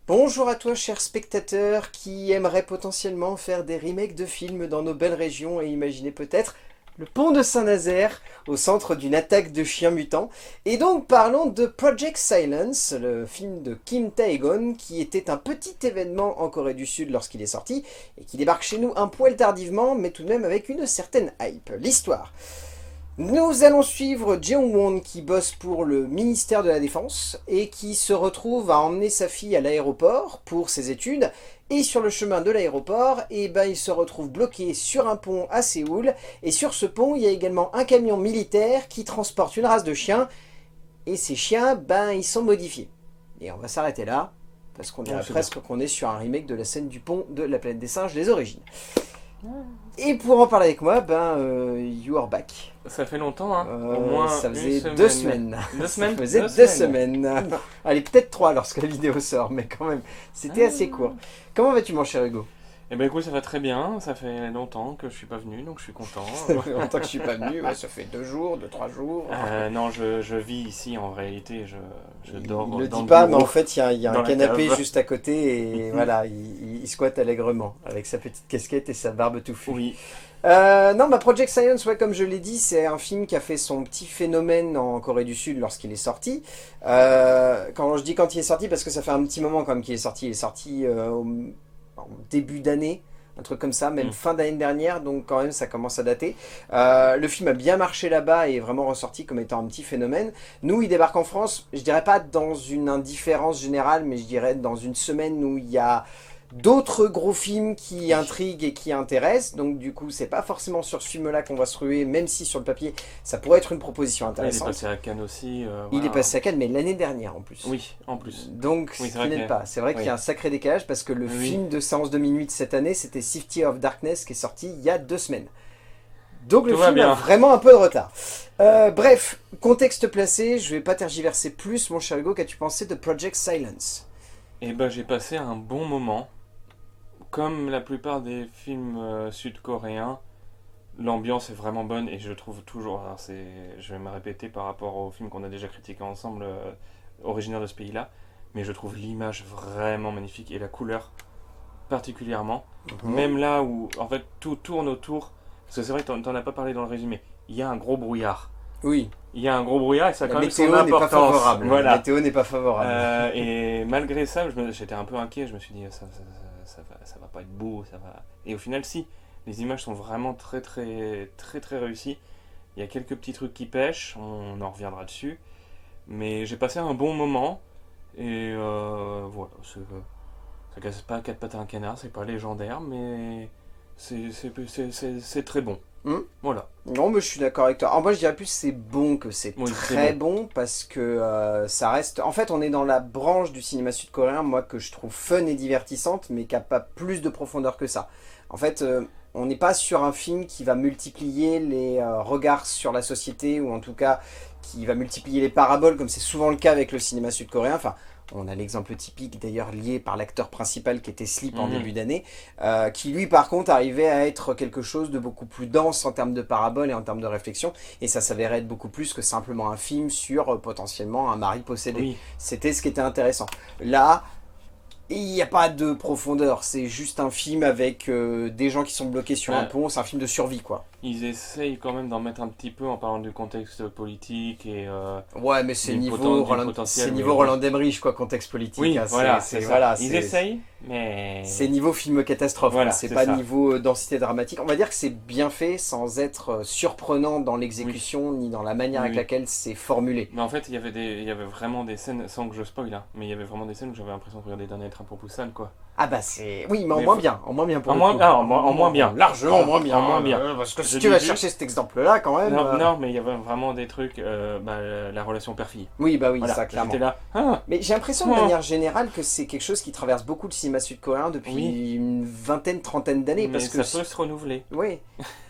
Bonjour à toi, cher spectateur, qui aimerait potentiellement faire des remakes de films dans nos belles régions et imaginer peut-être le pont de Saint-Nazaire au centre d'une attaque de chiens mutants. Et donc parlons de Project Silence, le film de Kim Tae-gon, qui était un petit événement en Corée du Sud lorsqu'il est sorti, et qui débarque chez nous un poil tardivement, mais tout de même avec une certaine hype. L'histoire. Nous allons suivre Jeong-won qui bosse pour le ministère de la Défense et qui se retrouve à emmener sa fille à l'aéroport pour ses études. Et sur le chemin de l'aéroport, il se retrouve bloqué sur un pont à Séoul. Et sur ce pont, il y a également un camion militaire qui transporte une race de chiens. Et ces chiens, ils sont modifiés. Et on va s'arrêter là, parce qu'on dirait presque qu'on est sur un remake de la scène du pont de La Planète des Singes, les origines. Et pour en parler avec moi, you are back. Ça fait longtemps, hein. Au moins ça faisait une 2 semaines. 2 semaines. Ça faisait 2 semaines. Allez, peut-être 3 lorsque la vidéo sort, mais quand même, c'était assez court. Comment vas-tu, mon cher Hugo? Eh ben écoute, ça va très bien. Ça fait longtemps que je suis pas venu, donc je suis content. Ça fait longtemps que je suis pas venu. Ça fait 2 jours, 3 jours. Non, je vis ici en réalité. Je dors. Il le dans dit pas, mais bureau, en fait, il y a un dans la canapé cave. juste à côté et voilà, il squatte allègrement avec sa petite casquette et sa barbe touffue. Oui. Non, Project Silence, ouais, comme je l'ai dit, c'est un film qui a fait son petit phénomène en Corée du Sud lorsqu'il est sorti. Quand je dis quand il est sorti, parce que ça fait un petit moment quand même qu'il est sorti. Il est sorti en début d'année, un truc comme ça, même fin d'année dernière, donc quand même ça commence à dater. Le film a bien marché là-bas et est vraiment ressorti comme étant un petit phénomène. Nous, il débarque en France, je dirais pas dans une indifférence générale, mais je dirais dans une semaine où il y a d'autres gros films qui intriguent et qui intéressent, donc du coup c'est pas forcément sur ce film là qu'on va se ruer, même si sur le papier ça pourrait être une proposition Il est intéressante. passé à Cannes aussi. Il Voilà. est passé à Cannes, mais l'année dernière en plus. Oui, en plus. Donc Oui, ce qui n'aide pas. C'est vrai qu'il y a un sacré décalage parce que le film de Séance de minuit de cette année, c'était City of Darkness qui est sorti il y a 2 semaines. Donc le film a vraiment un peu de retard. Bref, contexte placé, je vais pas tergiverser plus, mon cher Hugo, qu'as-tu pensé de Project Silence? Eh ben j'ai passé un bon moment. Comme la plupart des films sud-coréens, l'ambiance est vraiment bonne et je trouve toujours, alors je vais me répéter par rapport aux films qu'on a déjà critiqués ensemble, originaires de ce pays-là, mais je trouve l'image vraiment magnifique et la couleur particulièrement. Même là où en fait tout tourne autour, parce que c'est vrai que t'en as pas parlé dans le résumé, il y a un gros brouillard. Oui. Il y a un gros brouillard et ça a quand même son météo n'est pas importance. favorable. Voilà. La météo n'est pas favorable. Et malgré ça, j'étais un peu inquiet. Je me suis dit, ça va pas être beau, ça va. Et au final, si. Les images sont vraiment très, très, très, très réussies. Il y a quelques petits trucs qui pêchent, on en reviendra dessus. Mais j'ai passé un bon moment. Et voilà. Ça casse pas 4 pattes à un canard, c'est pas légendaire, mais c'est très bon. Voilà. Non, mais je suis d'accord avec toi. Alors moi, je dirais plus c'est bon que c'est très bon parce que ça reste. En fait, on est dans la branche du cinéma sud-coréen, moi, que je trouve fun et divertissante, mais qui n'a pas plus de profondeur que ça. En fait, on n'est pas sur un film qui va multiplier les regards sur la société, ou en tout cas qui va multiplier les paraboles, comme c'est souvent le cas avec le cinéma sud-coréen. Enfin, on a l'exemple typique d'ailleurs lié par l'acteur principal qui était Sleep en début d'année, qui lui par contre arrivait à être quelque chose de beaucoup plus dense en termes de paraboles et en termes de réflexion, et ça s'avérait être beaucoup plus que simplement un film sur potentiellement un mari possédé. Oui. C'était ce qui était intéressant. Là, il n'y a pas de profondeur, c'est juste un film avec des gens qui sont bloqués sur un pont, c'est un film de survie quoi. Ils essayent quand même d'en mettre un petit peu en parlant du contexte politique et ouais, mais c'est niveau Roland Emmerich quoi, contexte politique. Oui, hein, voilà, voilà, ils essayent, mais c'est niveau film catastrophe. Voilà, c'est pas niveau densité dramatique. On va dire que c'est bien fait sans être surprenant dans l'exécution ni dans la manière avec laquelle c'est formulé. Mais en fait, il y avait vraiment des scènes, sans que je spoil là, mais il y avait vraiment des scènes où j'avais l'impression de regarder Dernier Train pour Busan quoi. Ah bah c'est... Oui, mais en moins bien pour le coup. En moins bien. Largement moins bien. En moins bien. Parce que si tu vas chercher cet exemple-là, quand même... Non, mais il y avait vraiment des trucs, la relation père-fille. Oui, bah oui, voilà, ça, clairement. J'étais là. Mais j'ai l'impression, de manière générale, que c'est quelque chose qui traverse beaucoup le cinéma sud-coréen depuis une vingtaine, trentaine d'années. Mais parce que ça peut se renouveler. Oui.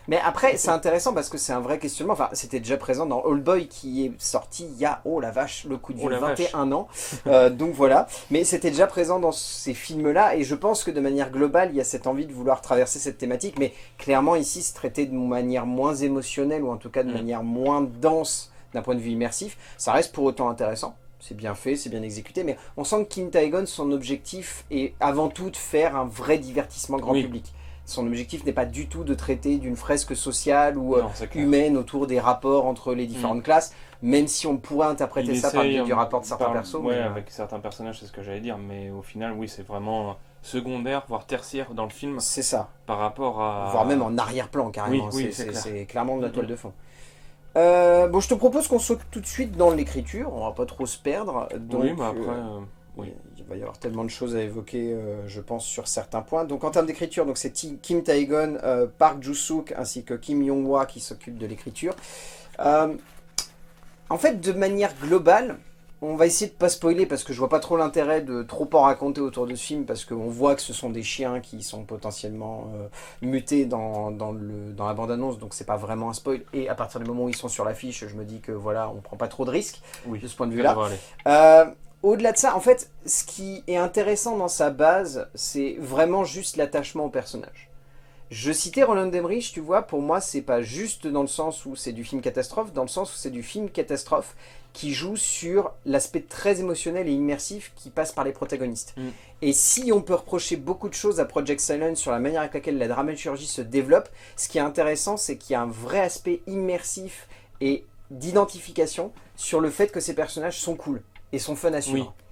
Mais après, c'est intéressant parce que c'est un vrai questionnement. Enfin, c'était déjà présent dans Old Boy qui est sorti il y a, oh la vache, le coup de vieux, 21 ans. Donc voilà. Mais c'était déjà présent dans ces films-là et je pense que de manière globale, il y a cette envie de vouloir traverser cette thématique. Mais clairement, ici, c'est traité de manière moins émotionnelle ou en tout cas de manière moins dense d'un point de vue immersif. Ça reste pour autant intéressant. c'est bien fait, c'est bien exécuté, mais on sent que Kim Tae-gon, son objectif est avant tout de faire un vrai divertissement grand Oui. public. Son objectif n'est pas du tout de traiter d'une fresque sociale ou Non, c'est clair. humaine autour des rapports entre les différentes classes, même si on pourrait interpréter Il ça par le biais essaye, du rapport de certains par- persos. Ouais, mais, avec certains personnages, c'est ce que j'allais dire, mais au final, oui, c'est vraiment secondaire, voire tertiaire dans le film c'est ça. par rapport à. Voire même en arrière-plan carrément, Oui, oui, c'est clair. c'est clairement de la toile Mhm. de fond. Bon, je te propose qu'on saute tout de suite dans l'écriture, on va pas trop se perdre. Donc, Oui, mais après, oui. il va y avoir tellement de choses à évoquer, je pense, sur certains points. Donc en termes d'écriture, donc c'est Kim Tae-gon, Park Joo-suk ainsi que Kim Yong-hwa qui s'occupent de l'écriture. En fait, de manière globale, on va essayer de pas spoiler parce que je vois pas trop l'intérêt de trop en raconter autour de ce film parce qu'on voit que ce sont des chiens qui sont potentiellement mutés dans la bande-annonce, donc c'est pas vraiment un spoil. Et à partir du moment où ils sont sur l'affiche, je me dis que voilà, on prend pas trop de risques Oui, de ce point de ça vue-là. devrait aller. Au-delà de ça, en fait, ce qui est intéressant dans sa base, c'est vraiment juste l'attachement au personnage. Je citais Roland Emmerich, tu vois, pour moi, c'est pas juste dans le sens où c'est du film catastrophe, dans le sens où c'est du film catastrophe qui joue sur l'aspect très émotionnel et immersif qui passe par les protagonistes. Mm. Et si on peut reprocher beaucoup de choses à Project Silence sur la manière avec laquelle la dramaturgie se développe, ce qui est intéressant, c'est qu'il y a un vrai aspect immersif et d'identification sur le fait que ces personnages sont cool et sont fun à suivre. Oui.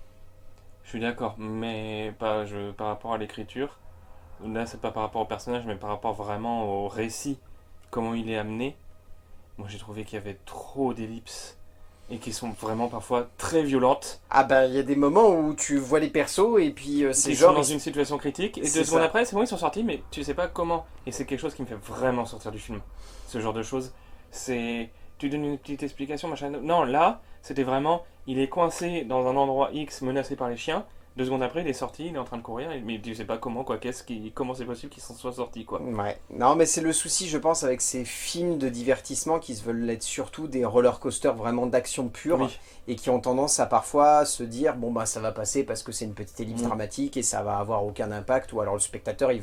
Je suis d'accord, mais par rapport à l'écriture, là c'est pas par rapport au personnage, mais par rapport vraiment au récit, comment il est amené. Moi j'ai trouvé qu'il y avait trop d'ellipses et qui sont vraiment parfois très violentes. Ah bah il y a des moments où tu vois les persos et puis c'est Ils genre... sont dans une situation critique et C'est 2 secondes ça. après c'est bon ils sont sortis mais tu sais pas comment. Et c'est quelque chose qui me fait vraiment sortir du film. Ce genre de choses. C'est... Tu donnes une petite explication machin. Non là c'était vraiment... Il est coincé dans un endroit X menacé par les chiens. 2 secondes après il est sorti, il est en train de courir mais tu sais pas comment quoi. Comment c'est possible qu'il s'en soit sorti quoi. Ouais, non mais c'est le souci je pense avec ces films de divertissement qui se veulent être surtout des roller coasters vraiment d'action pure Oui. et qui ont tendance à parfois se dire bon bah ça va passer parce que c'est une petite ellipse Mm. dramatique et ça va avoir aucun impact ou alors le spectateur il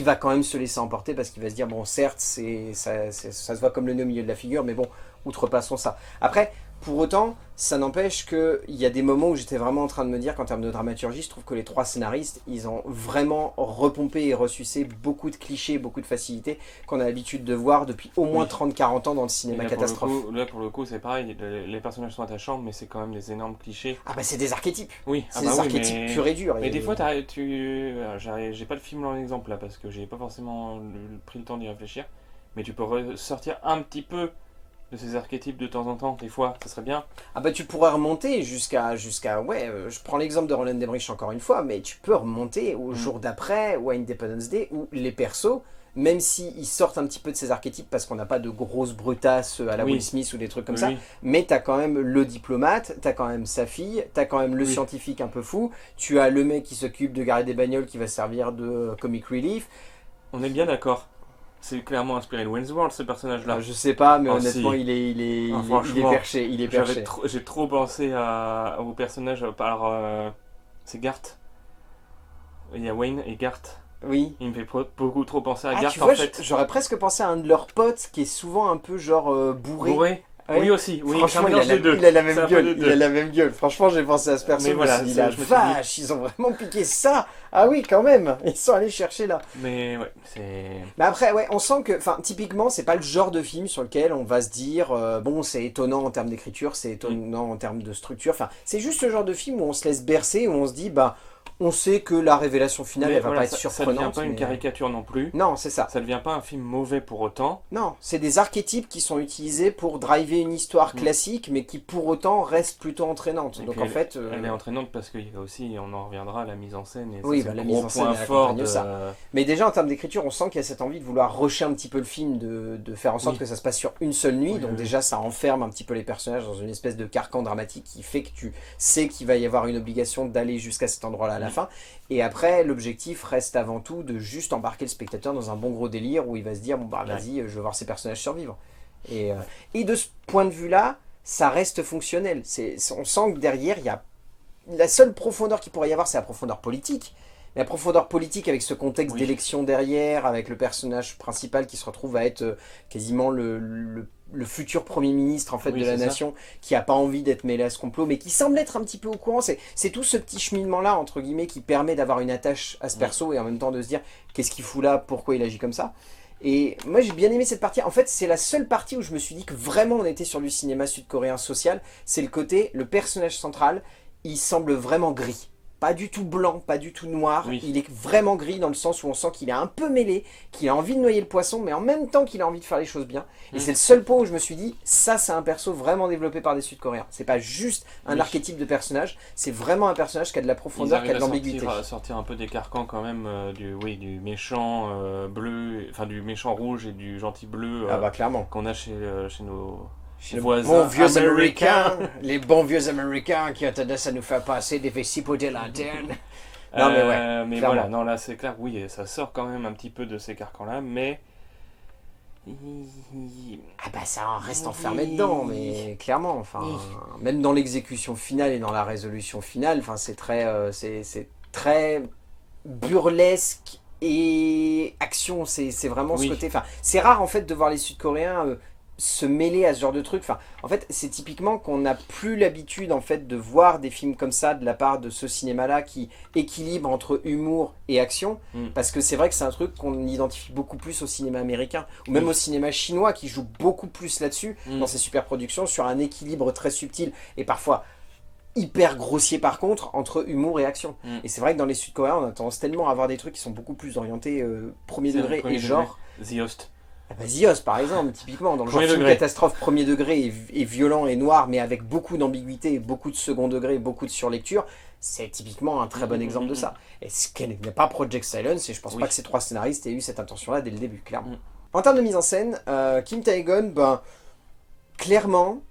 va quand même se laisser emporter parce qu'il va se dire bon certes ça se voit comme le nez au milieu de la figure mais bon outrepassons ça. Après pour autant, ça n'empêche qu'il y a des moments où j'étais vraiment en train de me dire qu'en termes de dramaturgie, je trouve que les 3 scénaristes, ils ont vraiment repompé et ressucé beaucoup de clichés, beaucoup de facilités qu'on a l'habitude de voir depuis au moins Oui. 30-40 ans dans le Et cinéma là, catastrophe. Là pour le coup c'est pareil, les personnages sont attachants mais c'est quand même des énormes clichés. Ah bah c'est des archétypes, Oui, c'est des archétypes purs et durs. mais Et- des fois, j'ai pas le film en exemple là parce que j'ai pas forcément pris le temps d'y réfléchir. Mais tu peux sortir un petit peu de ces archétypes de temps en temps, des fois, ça serait bien. Ah bah tu pourrais remonter ouais, je prends l'exemple de Roland Emmerich encore une fois, mais tu peux remonter au jour d'après ou à Independence Day où les persos, même s'ils sortent un petit peu de ces archétypes parce qu'on n'a pas de grosses brutasses à la Oui. Will Smith ou des trucs comme Oui, ça, oui. mais t'as quand même le diplomate, t'as quand même sa fille, t'as quand même le Oui. scientifique un peu fou, tu as le mec qui s'occupe de garer des bagnoles qui va servir de comic relief. On est bien d'accord. C'est clairement inspiré de Wayne's World ce personnage-là. Je sais pas, mais Ah, honnêtement, si. il est franchement, perché, il est perché. J'ai trop pensé au personnage c'est Garth. Il y a Wayne et Garth. Oui. Il me fait beaucoup trop penser à Ah, Garth tu vois, en fait. j'aurais presque pensé à un de leurs potes qui est souvent un peu genre bourré. Bourré. Ouais. Oui aussi, oui, c'est un Franchement, mélange des deux. il a la C'est même un peu gueule. des Il deux. a la même gueule. Franchement, j'ai pensé à ce perso. Mais voilà, je me suis dit, la je me suis dit- vache, ils ont vraiment piqué ça. Ah oui, quand même. Ils sont allés chercher là. Mais ouais, c'est... Mais après, ouais, on sent que, enfin, typiquement, c'est pas le genre de film sur lequel on va se dire, bon, c'est étonnant en termes d'écriture, c'est étonnant en termes de structure. Enfin, c'est juste ce genre de film où on se laisse bercer, où on se dit, bah, on sait que la révélation finale, Mais elle va voilà, pas être ça surprenante. devient pas une mais- caricature non plus. Non, c'est ça. Ça devient pas un film mauvais pour autant. Non, c'est des archétypes qui sont utilisés pour driver une histoire Mm. classique, mais qui pour autant restent plutôt entraînantes. Et Donc puis en fait, Elle est entraînante parce qu'il y a aussi, on en reviendra, la mise en scène. Et ça, Oui, c'est bah, le la gros mise en scène, point elle fort accompagne de... ça. Mais déjà en termes d'écriture, on sent qu'il y a cette envie de vouloir rusher un petit peu le film, de faire en sorte Oui. que ça se passe sur une seule nuit. Oui, Donc oui, oui. déjà, ça enferme un petit peu les personnages dans une espèce de carcan dramatique qui fait que tu sais qu'il va y avoir une obligation d'aller jusqu'à cet endroit-là à la Oui. fin. Et après, l'objectif reste avant tout de juste embarquer le spectateur dans un bon gros délire où il va se dire, bon bah Ouais. vas-y, je veux voir ces personnages survivre. Et de ce point de vue-là, ça reste fonctionnel. On sent que derrière, il y a la seule profondeur qu'il pourrait y avoir, c'est la profondeur politique. la profondeur politique avec ce contexte Oui. d'élection derrière, avec le personnage principal qui se retrouve à être quasiment le futur Premier ministre en fait Oui, de la c'est ça. nation, qui a pas envie d'être mêlé à ce complot, mais qui semble être un petit peu au courant. C'est tout ce petit cheminement-là, entre guillemets, qui permet d'avoir une attache à ce Mm. perso et en même temps de se dire qu'est-ce qu'il fout là, pourquoi il agit comme ça. Et moi j'ai bien aimé cette partie. En fait, c'est la seule partie où je me suis dit que vraiment on était sur du cinéma sud-coréen social. C'est le côté, le personnage central, il semble vraiment gris. Pas du tout blanc, pas du tout noir. Oui. Il est vraiment gris dans le sens où on sent qu'il est un peu mêlé, qu'il a envie de noyer le poisson, mais en même temps qu'il a envie de faire les choses bien. Et Mm. c'est le seul point où je me suis dit, ça c'est un perso vraiment développé par des Sud-Coréens. C'est pas juste un Oui. archétype de personnage, c'est vraiment un personnage qui a de la Ils profondeur, qui a arrivent de à l'ambiguïté. sortir un peu des carcans quand même du méchant bleu, enfin du méchant rouge et du gentil bleu Ah bah clairement. qu'on a chez nos Chez les voisins bons vieux américains. américains, les bons vieux américains qui ont tendance à nous faire passer des vessies pour des lanternes. Non mais ouais, Mais clairement. voilà, non là c'est clair, oui, ça sort quand même un petit peu de ces carcans-là, mais Ah bah ça reste enfermé dedans, mais clairement, enfin, même dans l'exécution finale et dans la résolution finale, enfin c'est très burlesque et action, c'est vraiment ce oui, côté, enfin c'est rare en fait de voir les Sud-Coréens se mêler à ce genre de truc, enfin en fait c'est typiquement qu'on n'a plus l'habitude en fait de voir des films comme ça de la part de ce cinéma-là qui équilibre entre humour et action, mm, parce que c'est vrai que c'est un truc qu'on identifie beaucoup plus au cinéma américain, ou même oui, au cinéma chinois qui joue beaucoup plus là-dessus, mm, dans ses super productions, sur un équilibre très subtil et parfois hyper grossier par contre entre humour et action. mm. Et c'est vrai que dans les Sud-Coréens, on a tendance tellement à avoir des trucs qui sont beaucoup plus orientés premier C'est le degré premier et degré. genre. The Host. Ah bah, The Host par exemple, typiquement, dans le genre Premier film degré. catastrophe premier degré et violent et noir, mais avec beaucoup d'ambiguïté, beaucoup de second degré, beaucoup de surlecture, c'est typiquement un très bon exemple de ça. Et ce n'est pas Project Silence, et je pense Oui. pas que ces trois scénaristes aient eu cette intention-là dès le début, clairement. Mm. En termes de mise en scène, Kim Tae-gon, ben, clairement,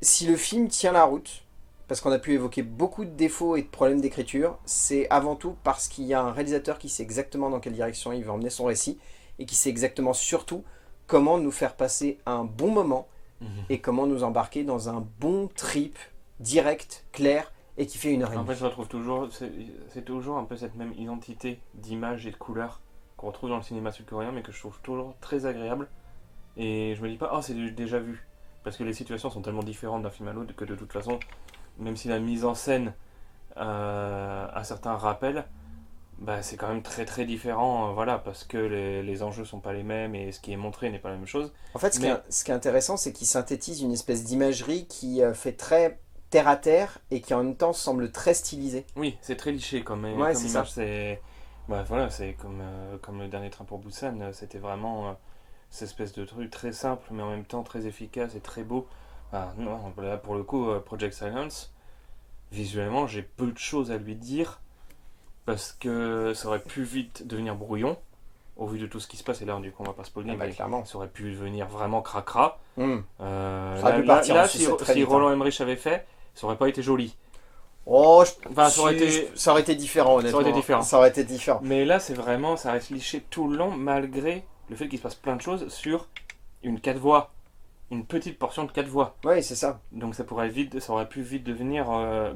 si le film tient la route, parce qu'on a pu évoquer beaucoup de défauts et de problèmes d'écriture, c'est avant tout parce qu'il y a un réalisateur qui sait exactement dans quelle direction il veut emmener son récit, et qui sait exactement surtout comment nous faire passer un bon moment, Mhm. et comment nous embarquer dans un bon trip, direct, clair, et qui fait 1h30. En fait, je retrouve toujours, c'est toujours un peu cette même identité d'image et de couleur qu'on retrouve dans le cinéma sud-coréen, mais que je trouve toujours très agréable. Et je me dis pas, oh, c'est déjà vu. Parce que les situations sont tellement différentes d'un film à l'autre que de toute façon, même si la mise en scène a certains rappels, bah, c'est quand même très très différent, voilà, parce que les enjeux sont pas les mêmes et ce qui est montré n'est pas la même chose. En fait, Mais ce qui est intéressant, c'est qu'il synthétise une espèce d'imagerie qui fait très terre à terre et qui en même temps semble très stylisée. oui, c'est très liché Ouais, comme c'est ça. image. C'est bah, voilà, c'est comme le dernier train pour Busan, c'était vraiment cette espèce de truc très simple, mais en même temps très efficace et très beau. Ah, non, là, pour le coup, Project Silence, visuellement, j'ai peu de choses à lui dire parce que ça aurait pu vite devenir brouillon au vu de tout ce qui se passe. Et là, du coup, on va pas spoiler, Ah bah, mais clairement. ça aurait pu devenir vraiment cracra. Hmm. Ça aurait pu partir en sucette très Si vite, Roland hein. Emmerich avait fait, ça aurait pas été joli. Oh, Enfin, ça aurait ça aurait été différent, honnêtement. été différent. Ça aurait été différent. Mais là, c'est vraiment, ça reste liché tout le long, malgré le fait qu'il se passe plein de choses sur une 4 voix. Une petite portion de 4 voix. Oui, c'est ça. Donc ça aurait pu vite devenir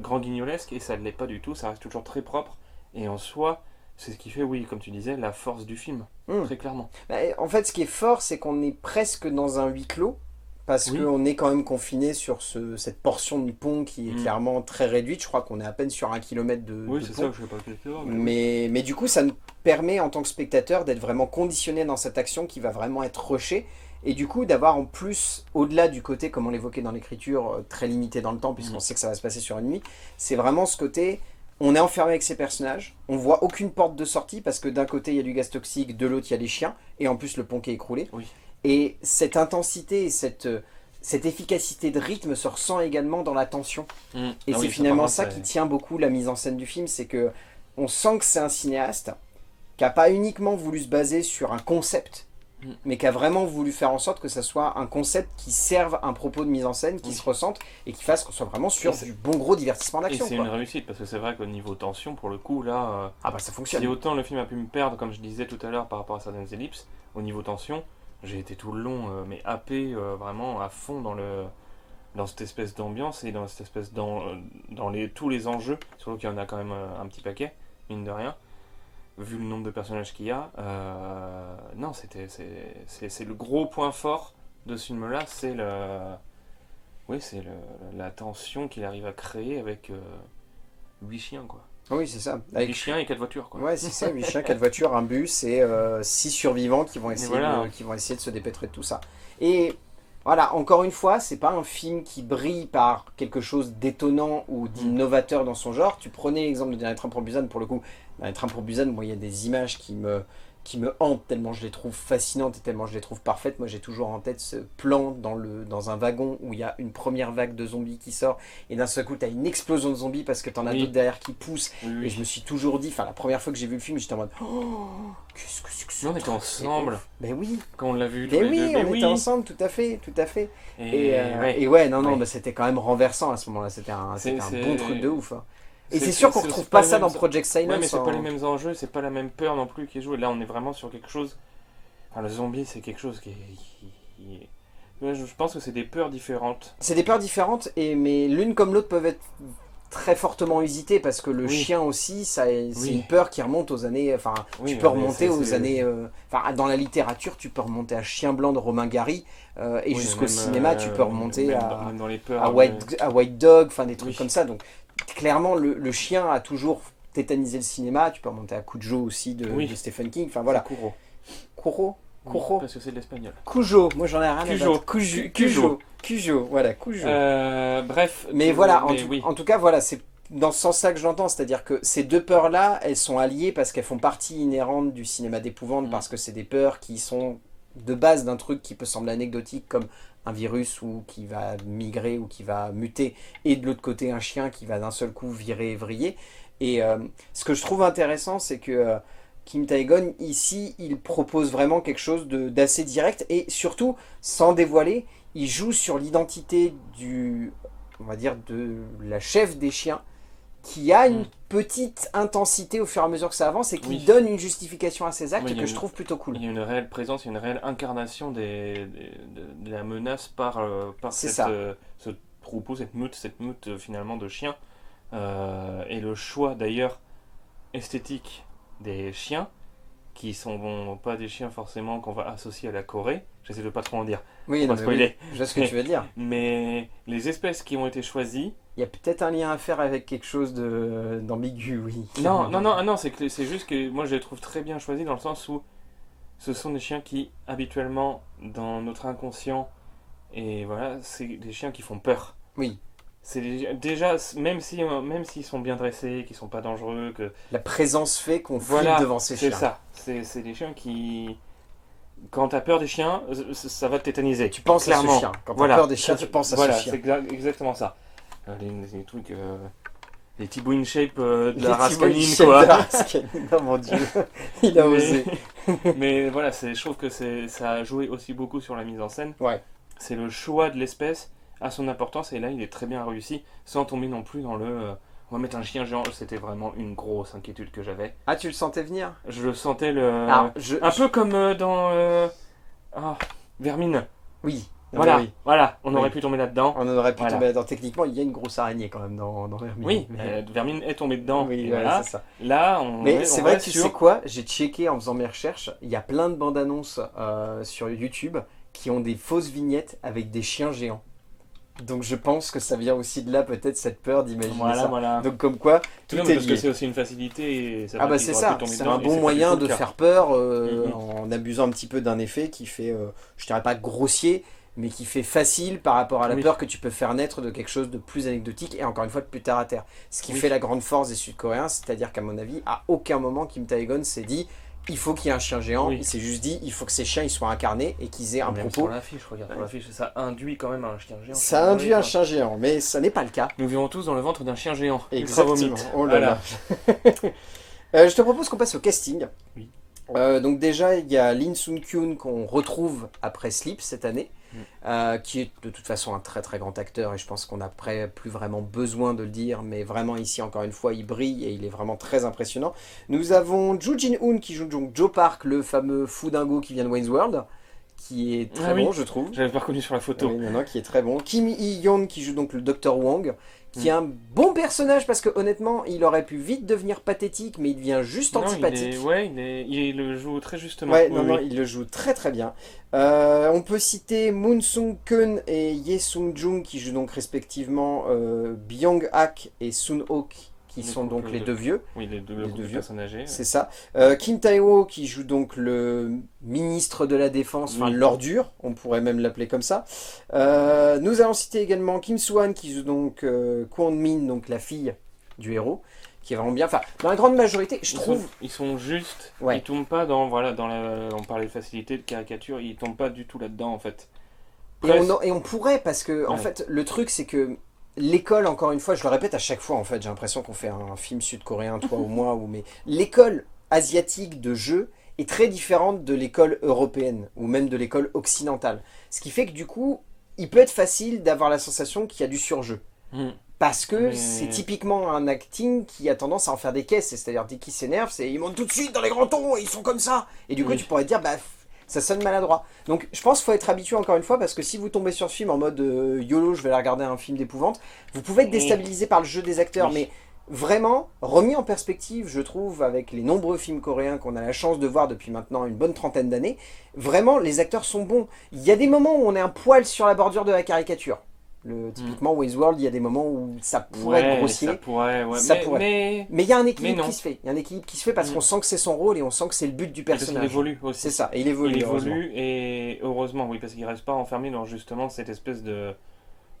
grand guignolesque, et ça ne l'est pas du tout, ça reste toujours très propre. Et en soi, c'est ce qui fait, oui, comme tu disais, la force du film, Hmm. très clairement. Bah, en fait, ce qui est fort, c'est qu'on est presque dans un huis clos. Parce Oui. qu'on est quand même confiné sur cette portion du pont qui est Hmm. clairement très réduite. Je crois qu'on est à peine sur 1 kilomètre Oui, de c'est pont. ça que je sais pas quelque chose. Mais du coup, ça nous permet en tant que spectateur d'être vraiment conditionné dans cette action qui va vraiment être rushée. Et du coup, d'avoir en plus, au-delà du côté, comme on l'évoquait dans l'écriture, très limité dans le temps, puisqu'on sait que ça va se passer sur une nuit, c'est vraiment ce côté, on est enfermé avec ces personnages, on voit aucune porte de sortie, parce que d'un côté, il y a du gaz toxique, de l'autre, il y a les chiens, et en plus, le pont qui est écroulé. Oui. Et cette intensité, cette efficacité de rythme se ressent également dans la tension. Hmm. Et Ah c'est oui, finalement par ça contre, qui tient beaucoup la mise en scène du film, c'est que on sent que c'est un cinéaste qui n'a pas uniquement voulu se baser sur un concept, Mm. mais qui a vraiment voulu faire en sorte que ça soit un concept qui serve un propos de mise en scène, qui Oui. se ressente et qui fasse qu'on soit vraiment sur Et c'est- du bon gros divertissement Et d'action. c'est Quoi. une réussite, parce que c'est vrai qu'au niveau tension, pour le coup, là, Ah bah ça si fonctionne. autant le film a pu me perdre, comme je disais tout à l'heure, par rapport à certaines ellipses, au niveau tension, j'ai été tout le long, mais happé vraiment à fond dans cette espèce d'ambiance et dans cette espèce tous les enjeux, surtout qu'il y en a quand même un petit paquet, mine de rien. vu le nombre de personnages qu'il y a, non, c'est le gros point fort de ce film-là, la tension qu'il arrive à créer avec 8 chiens, quoi. Oui, c'est ça. 8 chiens et 4 voitures, quoi. Ouais, c'est ça, 8 chiens, 4 voitures, un bus et 6 survivants qui vont voilà. qui vont essayer de se dépêtrer de tout ça. Et voilà, encore une fois, c'est pas un film qui brille par quelque chose d'étonnant ou d'innovateur dans son genre. Tu prenais l'exemple de Dernier Train pour Busan, pour le coup. Dernier Train pour Busan, moi, il y a des images qui me hantent tellement je les trouve fascinantes et tellement je les trouve parfaites. Moi, j'ai toujours en tête ce plan dans un wagon où il y a une première vague de zombies qui sort et d'un seul coup, tu as une explosion de zombies parce que tu en as d'autres derrière qui poussent. Oui. Et je me suis toujours dit, enfin, la première fois que j'ai vu le film, j'étais en mode oh, qu'est-ce que c'est que ça? On était ensemble. Ben oui. Quand on l'a vu. Ben oui, on était ensemble, tout à fait, tout à fait. Ouais. Et ouais, non, Ouais. bah, c'était quand même renversant à ce moment-là. C'était un bon truc de ouf. Hein. Et c'est C'est- sûr qu'on c'est- retrouve c'est pas les ça dans mêmes- Project Silence. Ouais, mais c'est hein. pas les mêmes enjeux, c'est pas la même peur non plus qui est jouée. Là, on est vraiment sur quelque chose. Enfin, le zombie, c'est quelque chose qui- Ouais, je pense que c'est des peurs différentes. C'est des peurs différentes, mais l'une comme l'autre peuvent être très fortement usitées parce que le Oui. chien aussi, c'est Oui. une peur qui remonte aux années. Enfin, Oui, tu peux mais remonter aux c'est- années. Enfin, dans la littérature, tu peux remonter à Chien Blanc de Romain Gary et Oui, jusqu'au même, cinéma, tu peux remonter même dans les peurs. à White Dog, enfin des trucs Oui. comme ça. Donc clairement, le chien a toujours tétanisé le cinéma. Tu peux remonter à Cujo aussi Oui. de Stephen King. Enfin voilà. Kuro. Kuro. Kuro. Parce que c'est de l'espagnol. Cujo. Moi j'en ai rien à Cujo. battre. Cujo. Voilà, Cujo. Bref. Mais voilà, oui. en tout cas, voilà, c'est dans ce sens-là que je l'entends, c'est-à-dire que ces deux peurs-là, elles sont alliées parce qu'elles font partie inhérente du cinéma d'épouvante, parce que c'est des peurs qui sont de base d'un truc qui peut sembler anecdotique, comme un virus ou qui va migrer ou qui va muter, et de l'autre côté un chien qui va d'un seul coup virer et vriller. Et ce que je trouve intéressant, c'est que Kim Tae-gon, ici, il propose vraiment quelque chose d'assez direct, et surtout, sans dévoiler, il joue sur l'identité on va dire, de la chef des chiens, qui a une petite intensité au fur et à mesure que ça avance et qui donne une justification à ses actes que je trouve plutôt cool. Il y a une réelle présence, il y a une réelle incarnation de la menace par ce troupeau, cette meute finalement de chiens. Et le choix d'ailleurs esthétique des chiens, qui sont pas des chiens forcément qu'on va associer à la Corée. J'essaie de pas trop en dire. Oui, Pas spoiler. je vois ce que tu veux dire. Mais les espèces qui ont été choisies. Il y a peut-être un lien à faire avec quelque chose d'ambigu, oui. Non, c'est juste que moi je les trouve très bien choisis dans le sens où ce sont des chiens qui, habituellement, dans notre inconscient, et voilà, c'est des chiens qui font peur. Oui. Déjà, même s'ils sont bien dressés, qu'ils sont pas dangereux, que... La présence fait qu'on flippe devant ces chiens. C'est ça. C'est des chiens qui... Quand tu as peur des chiens, ça va te tétaniser. Tu penses clairement. à ce chien. Quand tu as peur des chiens, tu penses à ce chien. Voilà, c'est exactement ça. Les trucs... les Thibaut in shape de la race canine, quoi. Oh mon dieu, il a osé. Mais voilà, je trouve que ça a joué aussi beaucoup sur la mise en scène. Ouais. C'est le choix de l'espèce à son importance, et là il est très bien réussi, sans tomber non plus dans on va mettre un chien géant. C'était vraiment une grosse inquiétude que j'avais. Ah, tu le sentais venir? Je le sentais peu comme dans Vermine. Oui. Voilà, on aurait pu tomber là-dedans. On aurait pu tomber là-dedans. Techniquement, il y a une grosse araignée quand même dans Vermine. Oui, Vermine est tombé dedans. Oui, voilà, c'est ça. Là, Mais c'est vrai que tu sais quoi? J'ai checké en faisant mes recherches. Il y a plein de bandes annonces sur YouTube qui ont des fausses vignettes avec des chiens géants. Donc je pense que ça vient aussi de là, peut-être, cette peur d'imaginer ça. Voilà. Donc comme quoi, tout est lié. Parce que c'est aussi une facilité. Et ah bah c'est ça, c'est un bon moyen de faire peur en abusant un petit peu d'un effet qui fait, je dirais pas grossier, mais qui fait facile par rapport à la peur que tu peux faire naître de quelque chose de plus anecdotique et encore une fois de plus terre à terre. Ce qui fait la grande force des Sud-Coréens, c'est-à-dire qu'à mon avis, à aucun moment Kim Tae-gon s'est dit il faut qu'il y ait un chien géant, il s'est juste dit il faut que ces chiens ils soient incarnés et qu'ils aient un propos. Sur l'affiche, regarde, sur l'affiche, ça induit quand même un chien géant. Ça induit un chien géant, mais ça n'est pas le cas. Nous vivons tous dans le ventre d'un chien géant. Exactement. Oh là là. Je te propose qu'on passe au casting. Oui. Donc déjà, il y a Lee Sung-kyun qu'on retrouve après Sleep cette année, qui est de toute façon un très très grand acteur et je pense qu'on n'a plus vraiment besoin de le dire, mais vraiment ici encore une fois il brille et il est vraiment très impressionnant. Nous avons Joo Jin-hoon qui joue donc Joe Park, le fameux fou dingo qui vient de Wayne's World, qui est très bon je trouve. J'avais pas reconnu sur la photo. Oui, qui est très bon. Kim Hee-yeon qui joue donc le Dr Wong, qui est un bon personnage parce que honnêtement, il aurait pu vite devenir pathétique, mais il devient juste antipathique. Il le joue très justement. Ouais, Oui, non, oui. il le joue très très bien. On peut citer Moon Sung-keun et Ye Sung-jung qui jouent donc respectivement Byung-hak et Sun-ok qui Les sont donc couples les de- deux vieux. Oui, le Les couple deux de vieux. personnes âgées. C'est ça. Kim Tae-ho qui joue donc le ministre de la Défense, enfin Oui. l'ordure, on pourrait même l'appeler comme ça. Nous allons citer également Kim Soo-han qui joue donc Kwon Min, donc la fille du héros, qui est vraiment bien. Enfin, dans la grande majorité, je trouve... Ils sont justes. Ouais. Ils tombent pas dans on parlait de facilité, de caricature. Ils tombent pas du tout là-dedans en fait. Et on pourrait, parce que, en Ouais. fait, le truc, c'est que l'école, encore une fois, je le répète à chaque fois, en fait, j'ai l'impression qu'on fait un film sud-coréen, toi ou moi, mais l'école asiatique de jeu est très différente de l'école européenne, ou même de l'école occidentale. Ce qui fait que, du coup, il peut être facile d'avoir la sensation qu'il y a du surjeu. Hmm. Parce que Mais- c'est typiquement un acting qui a tendance à en faire des caisses, c'est-à-dire dès qu'ils s'énervent, ils montent tout de suite dans les grands tons et ils sont comme ça. Et du coup, Oui. tu pourrais te dire, bah, ça sonne maladroit. Donc, je pense qu'il faut être habitué encore une fois, parce que si vous tombez sur ce film en mode YOLO, je vais aller regarder un film d'épouvante, vous pouvez être déstabilisé par le jeu des acteurs, Oui. mais vraiment, remis en perspective, je trouve, avec les nombreux films coréens qu'on a la chance de voir depuis maintenant une bonne trentaine d'années, vraiment, les acteurs sont bons. Il y a des moments où on est un poil sur la bordure de la caricature. Typiquement, Wayne's il y a des moments où ça pourrait être grossier. Ça pourrait, ouais. Ça mais, pourrait. mais- Mais il y a un Mais équilibre non. qui se fait. Il y a un équilibre qui se fait parce Mm. qu'on sent que c'est son rôle et on sent que c'est le but du Parce qu'il personnage. évolue aussi. C'est ça, et il évolue. Il heureusement. évolue et heureusement, oui, parce qu'il reste pas enfermé dans justement cette espèce de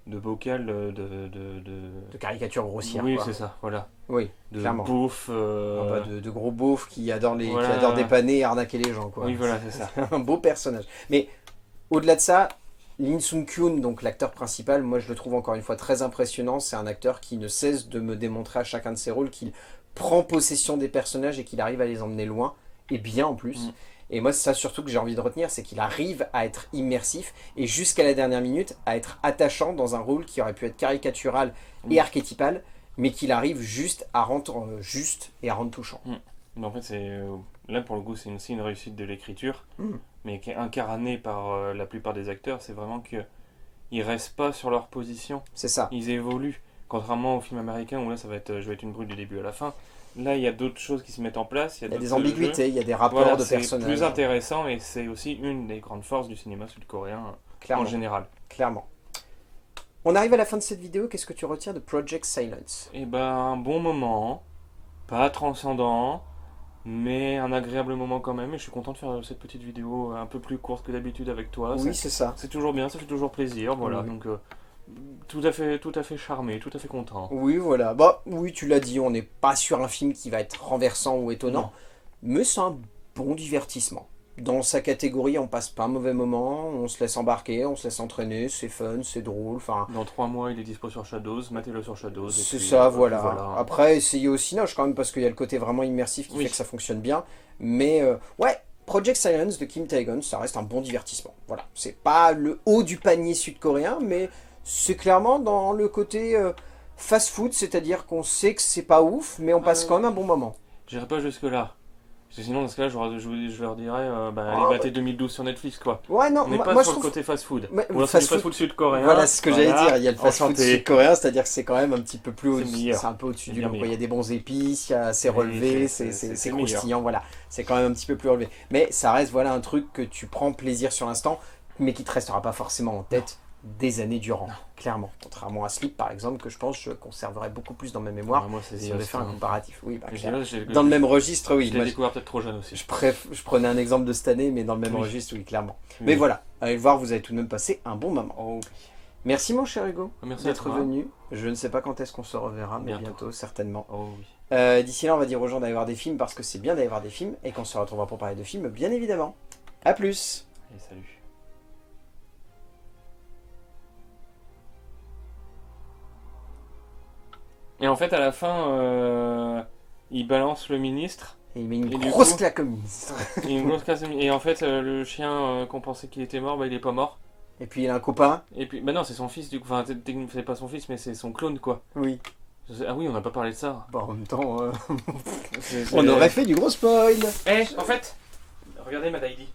bocal De caricature grossière. Oui, quoi. c'est ça, voilà. Oui, De clairement. bouffe. Non, pas de gros beaufs qui adorent, Voilà. qui adorent dépanner et arnaquer les gens. Quoi. Oui, voilà, c'est ça. Un beau personnage. Mais au-delà de ça, Lee Sung-kyun, donc l'acteur principal, moi je le trouve encore une fois très impressionnant. C'est un acteur qui ne cesse de me démontrer à chacun de ses rôles qu'il prend possession des personnages et qu'il arrive à les emmener loin, et bien en plus. Mm. Et moi c'est ça surtout que j'ai envie de retenir, c'est qu'il arrive à être immersif et jusqu'à la dernière minute à être attachant dans un rôle qui aurait pu être caricatural et Mm. archétypal, mais qu'il arrive juste à rendre juste et à rendre touchant. Mais en fait, là pour le coup, c'est aussi une réussite de l'écriture, Mm. mais qui est incarnée par la plupart des acteurs. C'est vraiment que ils restent pas sur leur position, C'est ça. ils évoluent. Contrairement au film américain où là, je vais être une brute du début à la fin. Là, il y a d'autres choses qui se mettent en place. Il y a d'autres des jeux. ambiguïtés, il y a des rapports Voilà, de c'est personnages. plus intéressant et c'est aussi une des grandes forces du cinéma sud-coréen en Clairement. général. Clairement. On arrive à la fin de cette vidéo, qu'est-ce que tu retiens de Project Silence? Et ben, un bon moment, pas transcendant, mais un agréable moment quand même. Et je suis content de faire cette petite vidéo un peu plus courte que d'habitude avec toi. Oui, c'est ça. C'est toujours bien, ça fait toujours plaisir. Voilà, Oui. donc tout à fait charmé, tout à fait content. Oui, voilà. Bah, oui, tu l'as dit, on n'est pas sur un film qui va être renversant ou étonnant, Non. mais c'est un bon divertissement. Dans sa catégorie, on passe pas un mauvais moment, on se laisse embarquer, on se laisse entraîner, c'est fun, c'est drôle, enfin... Dans 3 mois, il est dispo sur Shadows, matez-le sur Shadows. et C'est puis, ça, puis voilà. Après, essayez au Cinoche quand même, parce qu'il y a le côté vraiment immersif qui Oui. fait que ça fonctionne bien. Mais ouais, Project Silence de Kim Tae-gon, ça reste un bon divertissement. Voilà, c'est pas le haut du panier sud-coréen, mais c'est clairement dans le côté fast-food, c'est-à-dire qu'on sait que c'est pas ouf, mais on passe quand même un bon moment. J'irai pas jusque-là. Parce que sinon, dans ce cas-là, je leur dirais, allez, Ah, matez 2012 sur Netflix, quoi. Ouais, non, On n'est moi, pas moi, sur je le trouve... côté fast-food. Mais, Ou alors c'est du fast-food- fast-food sud-coréen. Voilà, c'est ce que j'allais Voilà. dire. Il y a le fast-food Enchanté. sud-coréen, c'est-à-dire que c'est quand même un petit peu plus C'est meilleur. c'est un peu au-dessus C'est du bien lot, quoi. Il y a meilleur. des bons épices, c'est Oui, relevé, c'est c'est meilleur. croustillant, voilà. C'est quand même un petit peu plus relevé. Mais ça reste voilà un truc que tu prends plaisir sur l'instant, mais qui te restera pas forcément en tête des années durant, clairement. Contrairement à Sleep, par exemple, que je pense je conserverai beaucoup plus dans ma mémoire Ouais, moi, c'est si on avait fait un comparatif. Oui, bah, Mais clairement. j'ai- Dans le même registre, oui. Je l'ai Moi, découvert peut-être trop jeune aussi. je prenais un exemple de cette année, mais dans le même Oui. registre, oui, clairement. Oui. Mais voilà, allez le voir, vous avez tout de même passé un bon moment. Oh, Merci mon cher Hugo merci à d'être toi. venu. Je ne sais pas quand est-ce qu'on se reverra, mais Bientôt. bientôt, certainement. Oh oui. D'ici là, on va dire aux gens d'aller voir des films parce que c'est bien d'aller voir des films et qu'on se retrouvera pour parler de films, bien évidemment. A plus. Et salut. Et en fait, à la fin, il balance le ministre. Et il met une Et du grosse coup- claque au ministre. Et, une grosse casse- et en fait, le chien qu'on pensait qu'il était mort, bah, il est pas mort. Et puis il a un copain. Et puis, bah non, c'est son fils du coup. Enfin, c'est pas son fils, mais c'est son clone quoi. Oui. Ah oui, on n'a pas parlé de ça. Bon, en même temps, C'est- on aurait fait du gros spoil. Eh, en fait, regardez ma Daily.